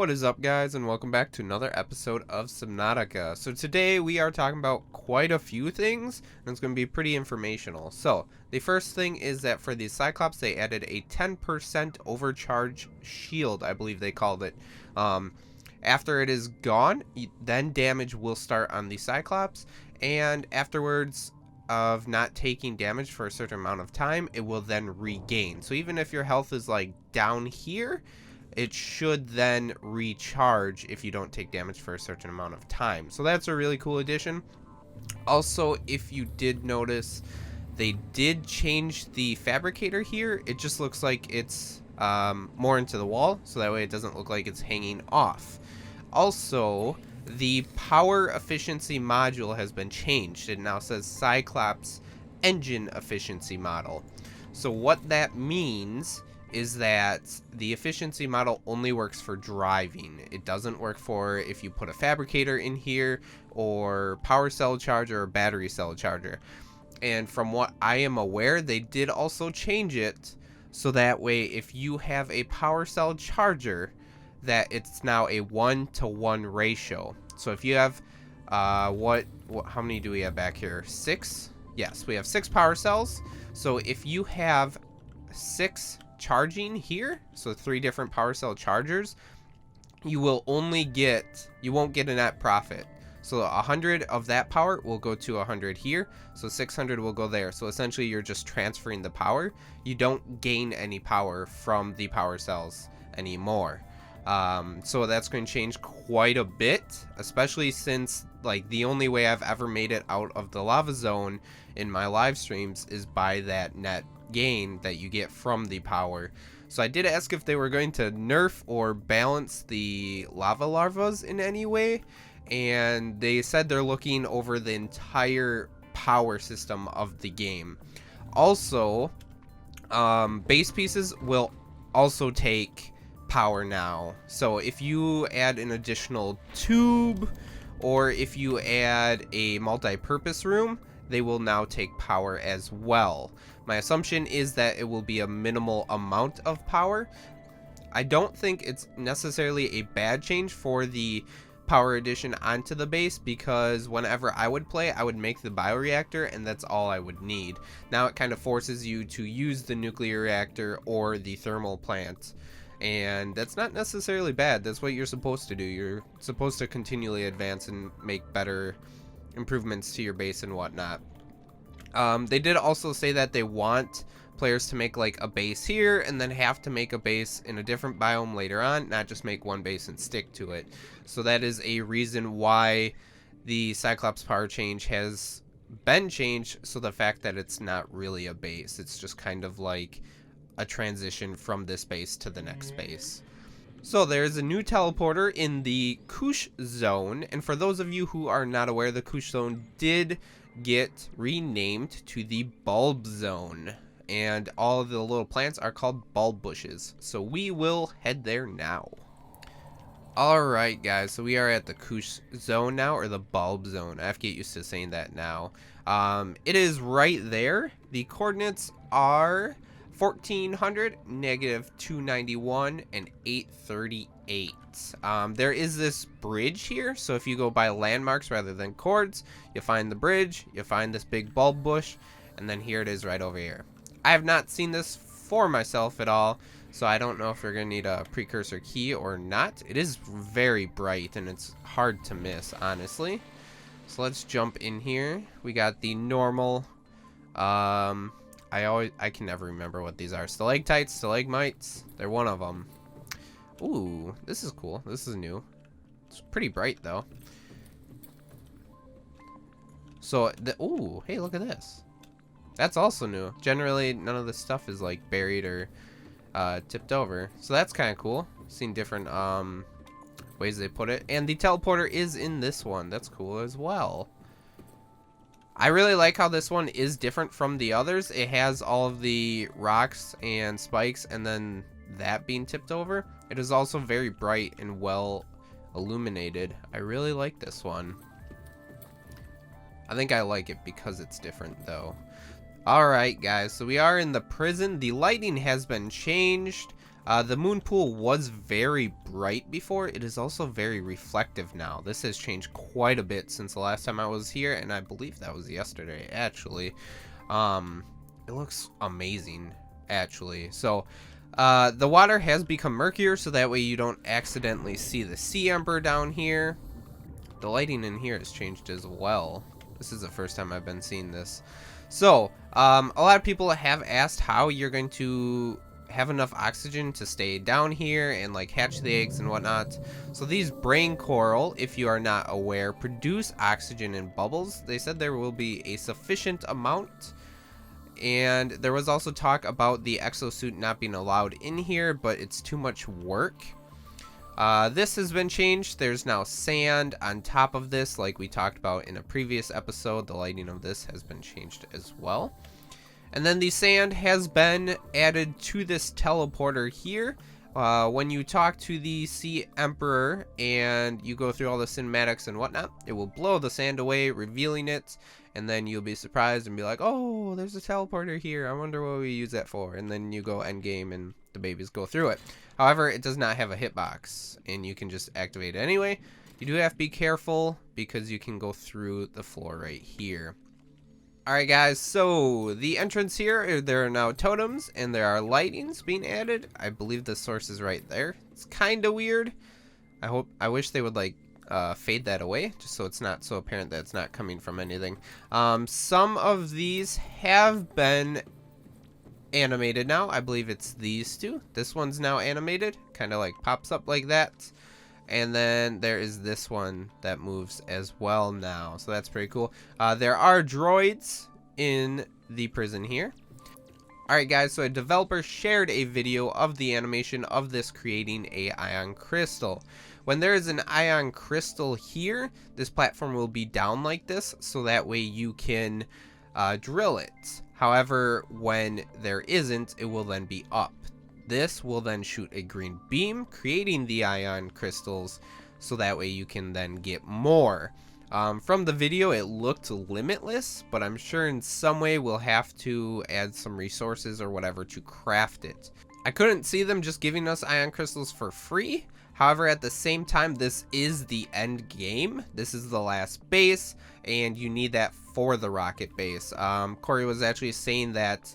What is up, guys, and welcome back to another episode of Subnautica. So today we are talking about quite a few things, and it's going to be pretty informational. So the first thing is that for the Cyclops, they added a 10% overcharge shield, I believe they called it. After it is gone, then damage will start on the Cyclops, and afterwards of not taking damage for a certain amount of time, it will then regain. So even if your health is like down here, it should then recharge if you don't take damage for a certain amount of time. So that's a really cool addition. Also, if you did notice, they did change the fabricator here. It just looks like it's more into the wall, so that way it doesn't look like it's hanging off. Also, the power efficiency module has been changed. It now says Cyclops engine efficiency model. So what that means is that the efficiency model only works for driving. It doesn't work for if you put a fabricator in here or power cell charger or battery cell charger. And from what I am aware, they did also change it so that way if you have a power cell charger, that it's now a 1-to-1 ratio. So if you have how many do we have back here? 6? Yes, we have 6 power cells. So if you have 6 charging here, so 3 different power cell chargers, you won't get a net profit. So 100 of that power will go to 100 here, so 600 will go there. So essentially you're just transferring the power. You don't gain any power from the power cells anymore. So that's going to change quite a bit, especially since like the only way I've ever made it out of the lava zone in my live streams is by that net gain that you get from the power. So I did ask if they were going to nerf or balance the lava larvas in any way, and they said they're looking over the entire power system of the game. Also, base pieces will also take power now. So if you add an additional tube or if you add a multi-purpose room, they will now take power as well. My assumption is that it will be a minimal amount of power. I don't think it's necessarily a bad change for the power addition onto the base, because whenever I would play, I would make the bioreactor and that's all I would need. Now it kind of forces you to use the nuclear reactor or the thermal plant, and that's not necessarily bad. That's what you're supposed to do. You're supposed to continually advance and make better improvements to your base and whatnot. They did also say that they want players to make like a base here and then have to make a base in a different biome later on, not just make one base and stick to it. So that is a reason why the Cyclops power change has been changed. So the fact that it's not really a base, it's just kind of like a transition from this base to the next base. So there's a new teleporter in the Kush zone, and for those of you who are not aware, the Kush zone did get renamed to the bulb zone, and all of the little plants are called bulb bushes. So we will head there now. Alright guys, so we are at the Kush zone now, or the bulb zone. I have to get used to saying that now. It is right there. The coordinates are 1400, -291, and 838. There is this bridge here, so if you go by landmarks rather than chords, you find the bridge, you find this big bulb bush, and then here it is right over here. I have not seen this for myself at all, so I don't know if you're going to need a precursor key or not. It is very bright and it's hard to miss, honestly. So let's jump in here. We got the normal, I can never remember what these are. Stalactites, stalagmites. They're one of them. Ooh, this is cool. This is new. It's pretty bright though. So ooh, hey, look at this. That's also new. Generally, none of this stuff is like buried or tipped over. So that's kind of cool. Seen different ways they put it. And the teleporter is in this one. That's cool as well. I really like how this one is different from the others. It has all of the rocks and spikes and then that being tipped over. It is also very bright and well illuminated. I really like this one. I think I like it because it's different though. Alright guys, so we are in the prison. The lighting has been changed. The moon pool was very bright before. It is also very reflective now. This has changed quite a bit since the last time I was here, and I believe that was yesterday, actually. It looks amazing, actually. So, the water has become murkier, so that way you don't accidentally see the sea emperor down here. The lighting in here has changed as well. This is the first time I've been seeing this. So, a lot of people have asked how you're going to have enough oxygen to stay down here and like hatch the eggs and whatnot. So these brain coral, if you are not aware, produce oxygen in bubbles. They said there will be a sufficient amount. And there was also talk about the exosuit not being allowed in here, but it's too much work. This has been changed. There's now sand on top of this, like we talked about in a previous episode. The lighting of this has been changed as well. And then the sand has been added to this teleporter here. When you talk to the Sea Emperor and you go through all the cinematics and whatnot, it will blow the sand away, revealing it. And then you'll be surprised and be like, oh, there's a teleporter here. I wonder what we use that for. And then you go endgame and the babies go through it. However, it does not have a hitbox, and you can just activate it anyway. You do have to be careful because you can go through the floor right here. Alright guys, so the entrance here, there are now totems and there are lightings being added. I believe the source is right there. It's kind of weird. I wish they would like fade that away just so it's not so apparent that it's not coming from anything. Some of these have been animated now. I believe it's these two. This one's now animated, kind of like pops up like that. And then there is this one that moves as well now. So that's pretty cool. There are droids in the prison here. Alright guys, so a developer shared a video of the animation of this creating a ion crystal. When there is an ion crystal here, this platform will be down like this, so that way you can drill it. However, when there isn't, it will then be up. This will then shoot a green beam, creating the ion crystals, so that way you can then get more. From the video, it looked limitless, but I'm sure in some way we'll have to add some resources or whatever to craft it. I couldn't see them just giving us ion crystals for free. However, at the same time, this is the end game. This is the last base, and you need that for the rocket base. Corey was actually saying that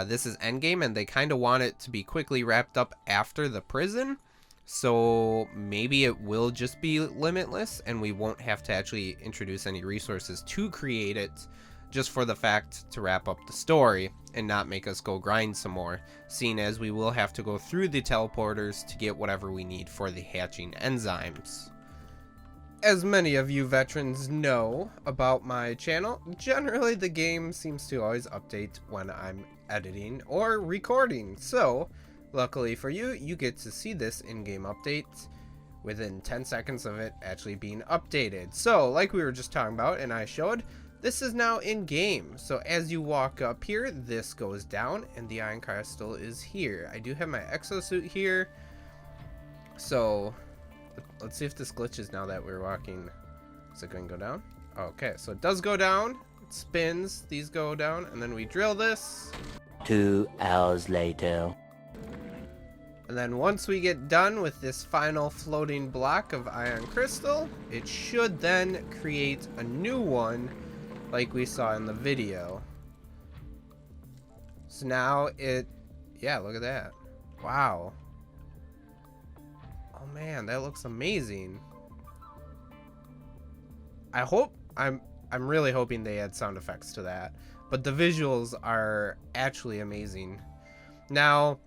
this is endgame, and they kind of want it to be quickly wrapped up after the prison. So maybe it will just be limitless, and we won't have to actually introduce any resources to create it, just for the fact to wrap up the story and not make us go grind some more, seeing as we will have to go through the teleporters to get whatever we need for the hatching enzymes. As many of you veterans know about my channel, generally the game seems to always update when I'm editing or recording. So, luckily for you, you get to see this in-game update within 10 seconds of it actually being updated. So, like we were just talking about and I showed, this is now in-game. So as you walk up here, this goes down and the ion crystal is here. I do have my exosuit here. So let's see if this glitches now that we're walking. Is it going to go down? Okay, so it does go down. It spins. These go down. And then we drill this. 2 hours later. And then once we get done with this final floating block of ion crystal, it should then create a new one like we saw in the video. So now yeah, look at that. Wow. Oh man, that looks amazing. I'm really hoping they add sound effects to that. But the visuals are actually amazing. Now,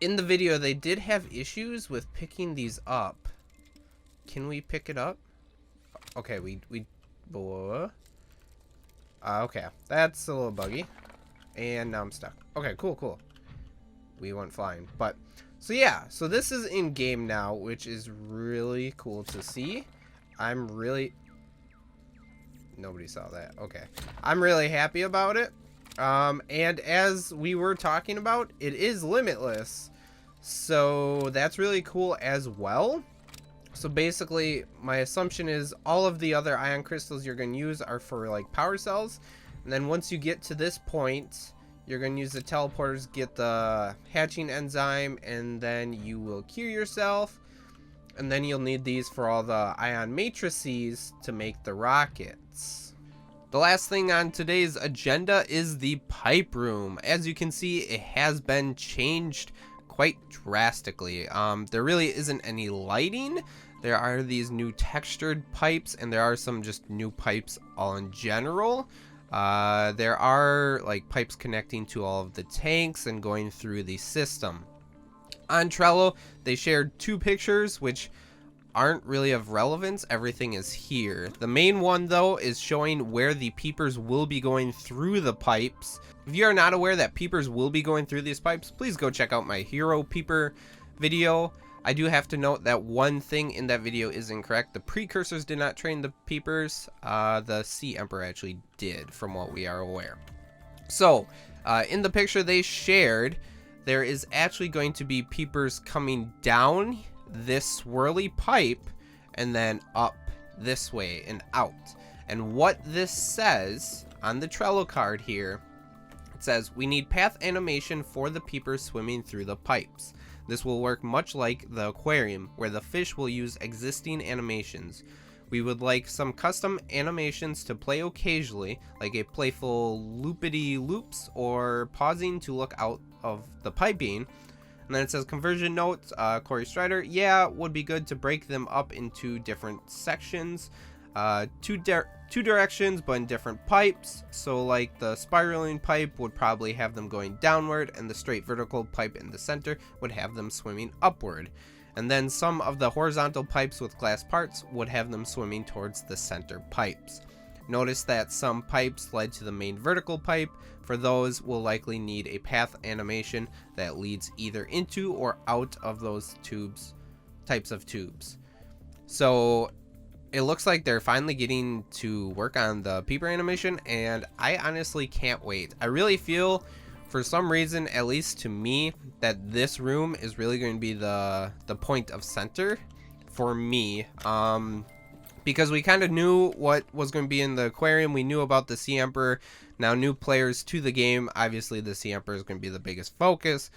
in the video, they did have issues with picking these up. Can we pick it up? Okay, okay, that's a little buggy. And now I'm stuck. Okay, cool. We went flying. But, so yeah, so this is in game now, which is really cool to see. Nobody saw that. Okay. I'm really happy about it. And as we were talking about, it is limitless. So that's really cool as well. So basically, my assumption is all of the other ion crystals you're going to use are for like power cells. And then once you get to this point, You're going to use the teleporters, get the hatching enzyme, and then you will cure yourself. And then you'll need these for all the ion matrices to make the rockets. The last thing on today's agenda is the pipe room. As you can see, it has been changed quite drastically. There really isn't any lighting. There are these new textured pipes, and there are some just new pipes all in general. There are like pipes connecting to all of the tanks and going through the system. On Trello, they shared 2 pictures, which aren't really of relevance. Everything is here. The main one, though, is showing where the peepers will be going through the pipes. If you are not aware that peepers will be going through these pipes, please go check out my hero peeper video. I do have to note that one thing in that video is incorrect. The precursors did not train the peepers. The Sea Emperor actually did, from what we are aware. So, in the picture they shared, there is actually going to be peepers coming down this swirly pipe and then up this way and out. And what this says on the Trello card here, it says, we need path animation for the peepers swimming through the pipes. This will work much like the aquarium, where the fish will use existing animations. We would like some custom animations to play occasionally, like a playful loopity loops or pausing to look out of the piping. And then it says conversion notes, Corey Strider, yeah, would be good to break them up into different sections, two directions but in different pipes. So like the spiraling pipe would probably have them going downward, and the straight vertical pipe in the center would have them swimming upward. And then some of the horizontal pipes with glass parts would have them swimming towards the center pipes. Notice that some pipes led to the main vertical pipe. For those, we'll likely need a path animation that leads either into or out of those types of tubes. So it looks like they're finally getting to work on the peeper animation, and I honestly can't wait. I really feel, for some reason, at least to me, that this room is really going to be the point of center for me. Because we kind of knew what was going to be in the aquarium. We knew about the Sea Emperor. Now, new players to the game, obviously the Sea Emperor is going to be the biggest focus.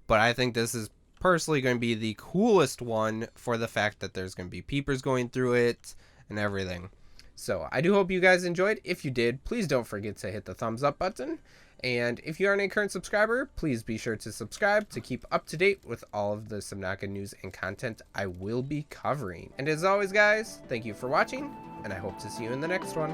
But I think this is personally going to be the coolest one for the fact that there's going to be peepers going through it and everything. So I do hope you guys enjoyed. If you did, please don't forget to hit the thumbs up button. And if you aren't a current subscriber, please be sure to subscribe to keep up to date with all of the Subnautica news and content I will be covering. And as always, guys, thank you for watching, and I hope to see you in the next one.